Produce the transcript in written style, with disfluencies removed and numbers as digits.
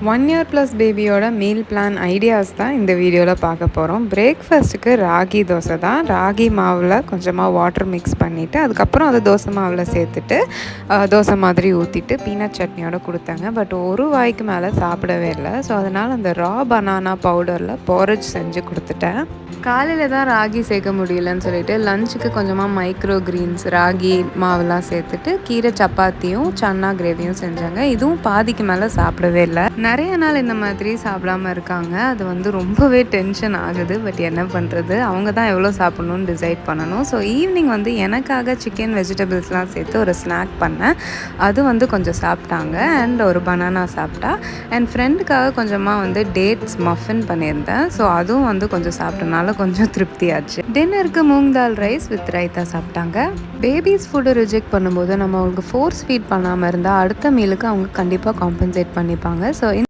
1 year plus பேபியோட meal plan ideas தான் இந்த வீடியோவில் பார்க்க போகிறோம். பிரேக்ஃபாஸ்ட்டுக்கு ராகி தோசை தான். ராகி மாவில் கொஞ்சமாக வாட்டர் மிக்ஸ் பண்ணிவிட்டு அதுக்கப்புறம் அதை தோசை மாவில் சேர்த்துட்டு தோசை மாதிரி ஊற்றிட்டு பீனட் சட்னியோட கொடுத்தாங்க. பட் ஒரு வாய்க்கு மேலே சாப்பிடவே இல்லை. ஸோ அதனால் அந்த ரா பனானா பவுடரில் போரேஜ் செஞ்சு கொடுத்துட்டேன். காலையில் தான் ராகி சேர்க்க முடியலன்னு சொல்லிட்டு லஞ்சுக்கு கொஞ்சமாக மைக்ரோ கிரீன்ஸ் ராகி மாவுலாம் சேர்த்துட்டு கீரை சப்பாத்தியும் சன்னா கிரேவியும் செஞ்சாங்க. இதுவும் பாதிக்கு மேலே சாப்பிடவே இல்லை. நிறைய நாள் இந்த மாதிரி சாப்பிடாம இருக்காங்க. அது வந்து ரொம்பவே டென்ஷன் ஆகுது. பட் என்ன பண்ணுறது, அவங்க தான் எவ்வளோ சாப்பிட்ணுன்னு டிசைட் பண்ணணும். ஸோ ஈவினிங் வந்து எனக்காக சிக்கன் வெஜிடபிள்ஸ்லாம் சேர்த்து ஒரு ஸ்நாக் பண்ணேன். அது வந்து கொஞ்சம் சாப்பிட்டாங்க. அண்ட் ஒரு பனானா சாப்பிட்டா. அண்ட் ஃப்ரெண்டுக்காக கொஞ்சமாக வந்து டேட்ஸ் மஃபின் பண்ணியிருந்தேன். ஸோ அதுவும் வந்து கொஞ்சம் சாப்பிட்டனால கொஞ்சம் திருப்தியாச்சு. டின்னருக்கு மூங் தால் ரைஸ் வித் ரைத்தா சாப்பிட்டாங்க. பேபிஸ் ஃபுட்டு ரிஜெக்ட் பண்ணும்போது நம்ம அவங்களுக்கு ஃபோர்ஸ் ஃபீட் பண்ணாமல் இருந்தால் அடுத்த மீலுக்கு அவங்க கண்டிப்பாக காம்பன்சேட் பண்ணிப்பாங்க. ஸோ